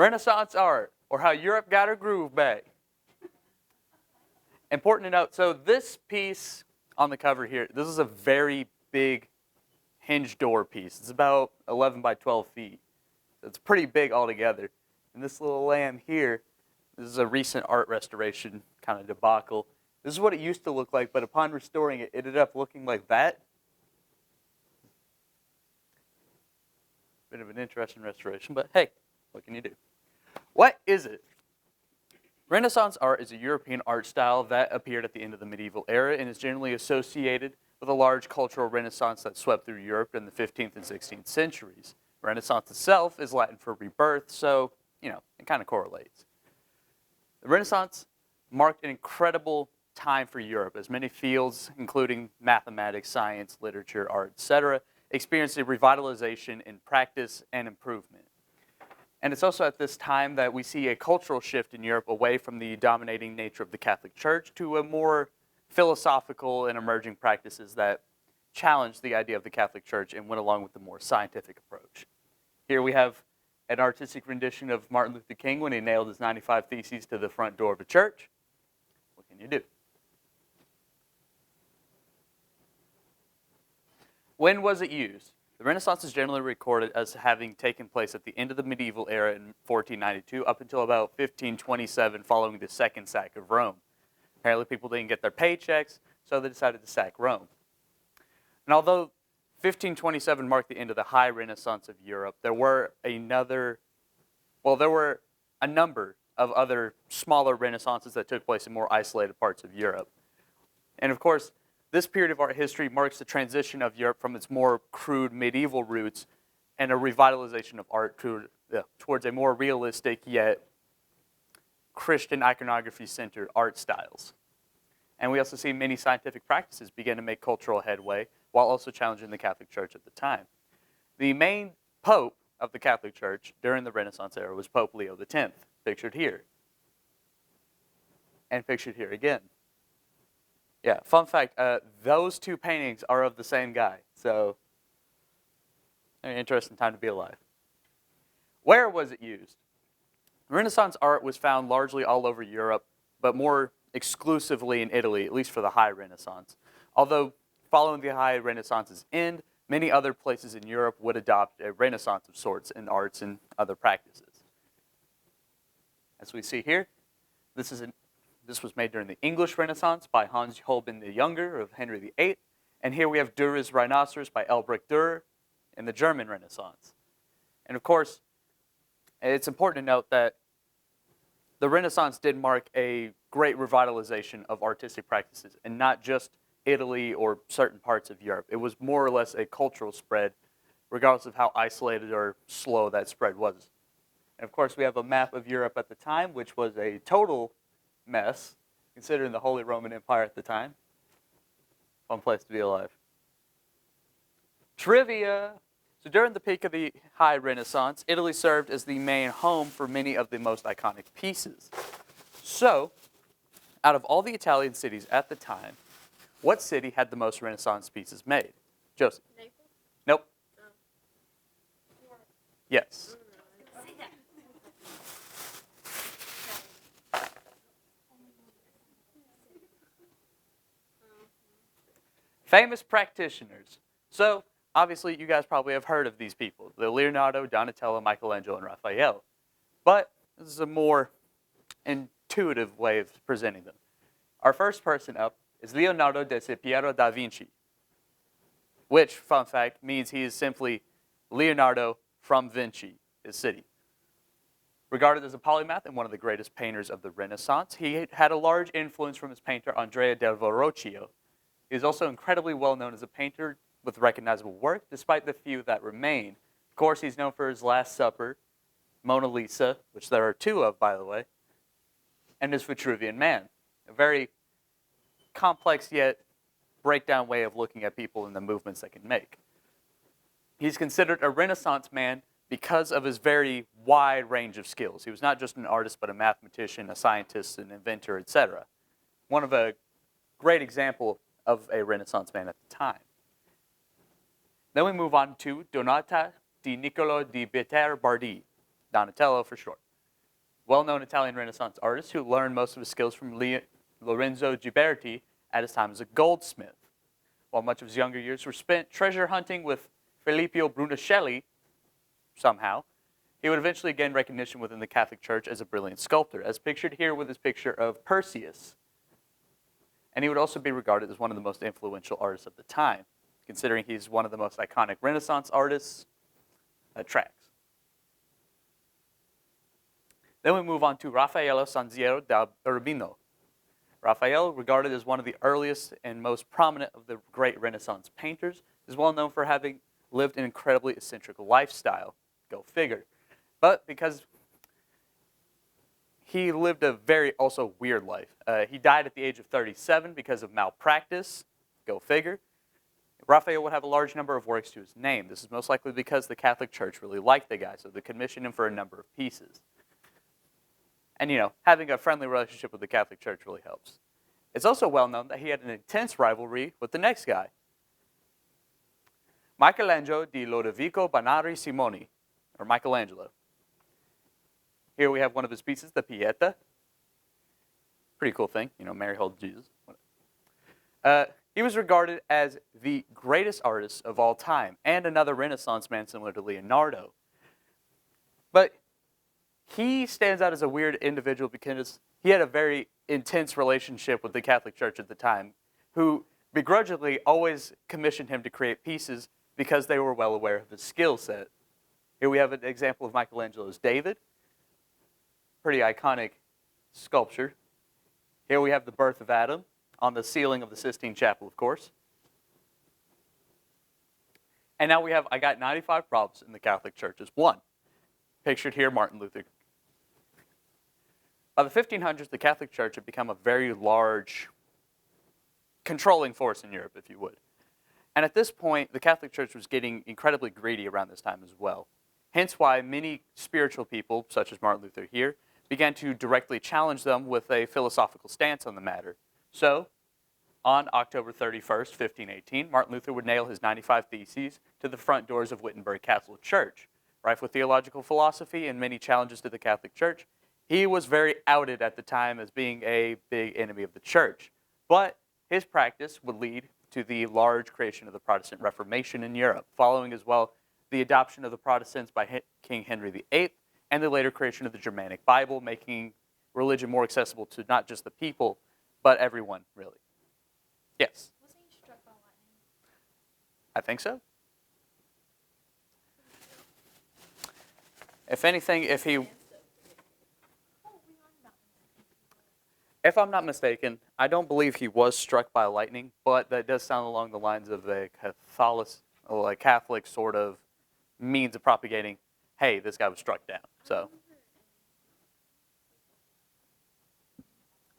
Renaissance art, or how Europe got her groove back. Important to note, so this piece on the cover here, this is a very big hinge door piece. It's about 11 by 12 feet. So it's pretty big altogether. And this little lamb here, this is a recent art restoration kind of debacle. This is what it used to look like, but upon restoring it, it ended up looking like that. Bit of an interesting restoration, but hey, what can you do? What is it? Renaissance art is a European art style that appeared at the end of the medieval era and is generally associated with a large cultural renaissance that swept through Europe in the 15th and 16th centuries. Renaissance itself is Latin for rebirth, so, it kind of correlates. The Renaissance marked an incredible time for Europe as many fields, including mathematics, science, literature, art, etc., experienced a revitalization in practice and improvement. And it's also at this time that we see a cultural shift in Europe away from the dominating nature of the Catholic Church to a more philosophical and emerging practices that challenged the idea of the Catholic Church and went along with the more scientific approach. Here we have an artistic rendition of Martin Luther King when he nailed his 95 Theses to the front door of a church. What can you do? When was it used? The Renaissance is generally recorded as having taken place at the end of the medieval era in 1492 up until about 1527 following the second sack of Rome. Apparently people didn't get their paychecks, so they decided to sack Rome. And although 1527 marked the end of the high Renaissance of Europe, there were a number of other smaller Renaissances that took place in more isolated parts of Europe. And of course, this period of art history marks the transition of Europe from its more crude medieval roots and a revitalization of art towards a more realistic yet Christian iconography-centered art styles. And we also see many scientific practices begin to make cultural headway while also challenging the Catholic Church at the time. The main pope of the Catholic Church during the Renaissance era was Pope Leo X, pictured here. And pictured here again. Yeah, fun fact, those two paintings are of the same guy. So, very interesting time to be alive. Where was it used? Renaissance art was found largely all over Europe, but more exclusively in Italy, at least for the High Renaissance. Although, following the High Renaissance's end, many other places in Europe would adopt a Renaissance of sorts in arts and other practices. As we see here, this was made during the English Renaissance by Hans Holbein the Younger of Henry VIII. And here we have Dürer's Rhinoceros by Albrecht Dürer in the German Renaissance. And of course, it's important to note that the Renaissance did mark a great revitalization of artistic practices, and not just Italy or certain parts of Europe. It was more or less a cultural spread, regardless of how isolated or slow that spread was. And of course, we have a map of Europe at the time, which was a total mess, considering the Holy Roman Empire at the time. Fun place to be alive. Trivia! So during the peak of the High Renaissance, Italy served as the main home for many of the most iconic pieces. So, out of all the Italian cities at the time, what city had the most Renaissance pieces made? Joseph? Naples? Nope. Oh. Yes. Famous practitioners. So, obviously, you guys probably have heard of these people, the Leonardo, Donatello, Michelangelo, and Raphael. But this is a more intuitive way of presenting them. Our first person up is Leonardo da Piero da Vinci, which, fun fact, means he is simply Leonardo from Vinci, his city. Regarded as a polymath and one of the greatest painters of the Renaissance, he had a large influence from his painter Andrea del Verrocchio. He is also incredibly well known as a painter with recognizable work, despite the few that remain. Of course, he's known for his Last Supper, Mona Lisa, which there are two of, by the way, and his Vitruvian Man, a very complex yet breakdown way of looking at people and the movements they can make. He's considered a Renaissance man because of his very wide range of skills. He was not just an artist, but a mathematician, a scientist, an inventor, etc. One of a great example of a Renaissance man at the time. Then we move on to Donata di Niccolo di Better Bardi, Donatello for short. well-known Italian Renaissance artist who learned most of his skills from Lorenzo Ghiberti at his time as a goldsmith. While much of his younger years were spent treasure hunting with Filippo Brunelleschi, somehow, he would eventually gain recognition within the Catholic Church as a brilliant sculptor, as pictured here with his picture of Perseus. And he would also be regarded as one of the most influential artists of the time, considering he's one of the most iconic Renaissance artists that tracks. Then we move on to Raffaello Sanzio da Urbino. Raphael, regarded as one of the earliest and most prominent of the great Renaissance painters, is well known for having lived an incredibly eccentric lifestyle. Go figure. But because he lived a very also weird life. He died at the age of 37 because of malpractice. Go figure. Raphael would have a large number of works to his name. This is most likely because the Catholic Church really liked the guy, so they commissioned him for a number of pieces. And, having a friendly relationship with the Catholic Church really helps. It's also well known that he had an intense rivalry with the next guy, Michelangelo di Lodovico Banari Simoni, or Michelangelo. Here we have one of his pieces, the Pieta. Pretty cool thing, Mary holds Jesus. He was regarded as the greatest artist of all time, and another Renaissance man similar to Leonardo. But he stands out as a weird individual because he had a very intense relationship with the Catholic Church at the time, who begrudgingly always commissioned him to create pieces because they were well aware of his skill set. Here we have an example of Michelangelo's David. Pretty iconic sculpture. Here we have the birth of Adam on the ceiling of the Sistine Chapel, of course. And now I got 95 problems in the Catholic Churches. One, pictured here, Martin Luther. By the 1500s, the Catholic Church had become a very large controlling force in Europe, if you would. And at this point, the Catholic Church was getting incredibly greedy around this time as well. Hence why many spiritual people, such as Martin Luther here, began to directly challenge them with a philosophical stance on the matter. So, on October 31st, 1518, Martin Luther would nail his 95 Theses to the front doors of Wittenberg Castle Church. Rife with theological philosophy and many challenges to the Catholic Church, he was very outed at the time as being a big enemy of the Church. But his practice would lead to the large creation of the Protestant Reformation in Europe, following as well the adoption of the Protestants by King Henry VIII, and the later creation of the Germanic Bible, making religion more accessible to not just the people, but everyone, really. Yes? Wasn't he struck by lightning? I think so. If anything, if I'm not mistaken, I don't believe he was struck by lightning, but that does sound along the lines of a Catholic sort of means of propagating, hey, this guy was struck down. So,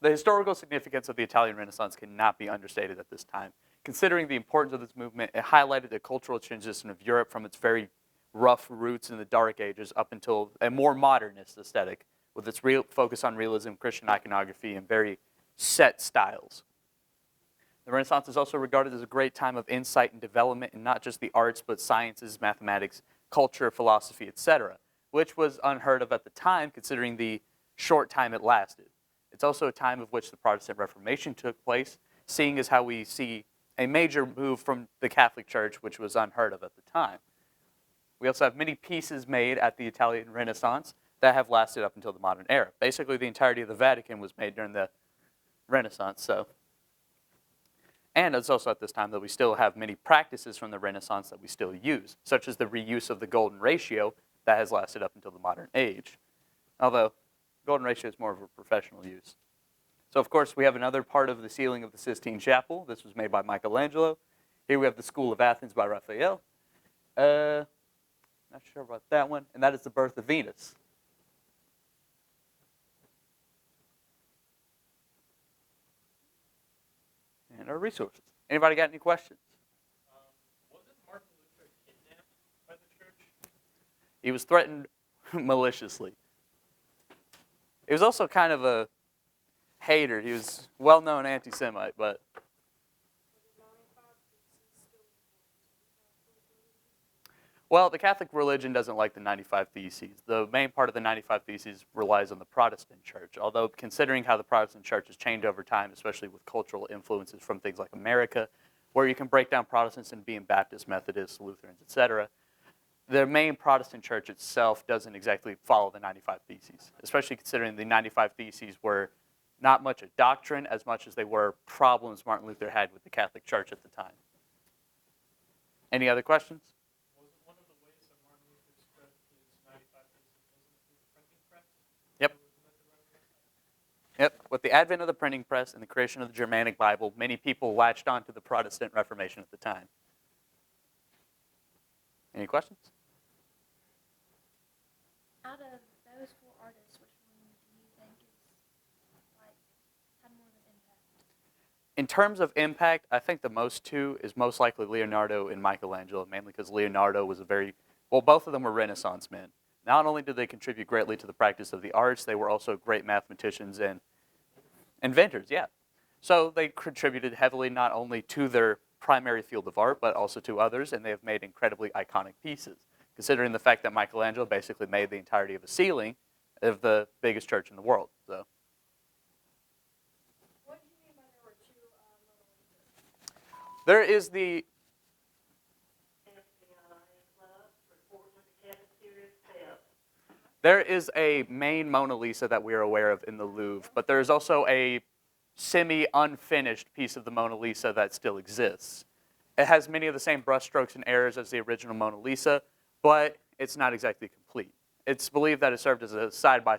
the historical significance of the Italian Renaissance cannot be understated at this time. Considering the importance of this movement, it highlighted the cultural transition of Europe from its very rough roots in the Dark Ages up until a more modernist aesthetic, with its real focus on realism, Christian iconography, and very set styles. The Renaissance is also regarded as a great time of insight and development in not just the arts, but sciences, mathematics, culture, philosophy, etc., which was unheard of at the time, considering the short time it lasted. It's also a time of which the Protestant Reformation took place, seeing as how we see a major move from the Catholic Church, which was unheard of at the time. We also have many pieces made at the Italian Renaissance that have lasted up until the modern era. Basically, the entirety of the Vatican was made during the Renaissance. And it's also at this time that we still have many practices from the Renaissance that we still use, such as the reuse of the golden ratio that has lasted up until the modern age. Although, golden ratio is more of a professional use. So, of course, we have another part of the ceiling of the Sistine Chapel. This was made by Michelangelo. Here we have the School of Athens by Raphael. Not sure about that one. And that is the Birth of Venus. And our resources. Anybody got any questions? Wasn't Martin Luther kidnapped by the church? He was threatened maliciously. He was also kind of a hater. He was a well-known anti-Semite, but Well, the Catholic religion doesn't like the 95 Theses. The main part of the 95 Theses relies on the Protestant church, although considering how the Protestant church has changed over time, especially with cultural influences from things like America, where you can break down Protestants into being Baptists, Methodists, Lutherans, etc., the main Protestant church itself doesn't exactly follow the 95 Theses, especially considering the 95 Theses were not much a doctrine as much as they were problems Martin Luther had with the Catholic Church at the time. Any other questions? Wasn't one of the ways that Martin Luther spread his 95 Theses wasn't through the printing press? Yep. Was the method right around that? Yep. With the advent of the printing press and the creation of the Germanic Bible, many people latched on to the Protestant Reformation at the time. Any questions? Out of those four artists, which one do you think is like had more of an impact? In terms of impact, I think the most likely Leonardo and Michelangelo, mainly because Leonardo was both of them were Renaissance men. Not only did they contribute greatly to the practice of the arts, they were also great mathematicians and inventors, yeah. So they contributed heavily not only to their primary field of art, but also to others, and they have made incredibly iconic pieces, considering the fact that Michelangelo basically made the entirety of a ceiling of the biggest church in the world. So. What do you mean by there were two Mona Lisas? There is the There is a main Mona Lisa that we are aware of in the Louvre, but there is also a semi-unfinished piece of the Mona Lisa that still exists. It has many of the same brushstrokes and errors as the original Mona Lisa, but it's not exactly complete. It's believed that it served as a side-by-side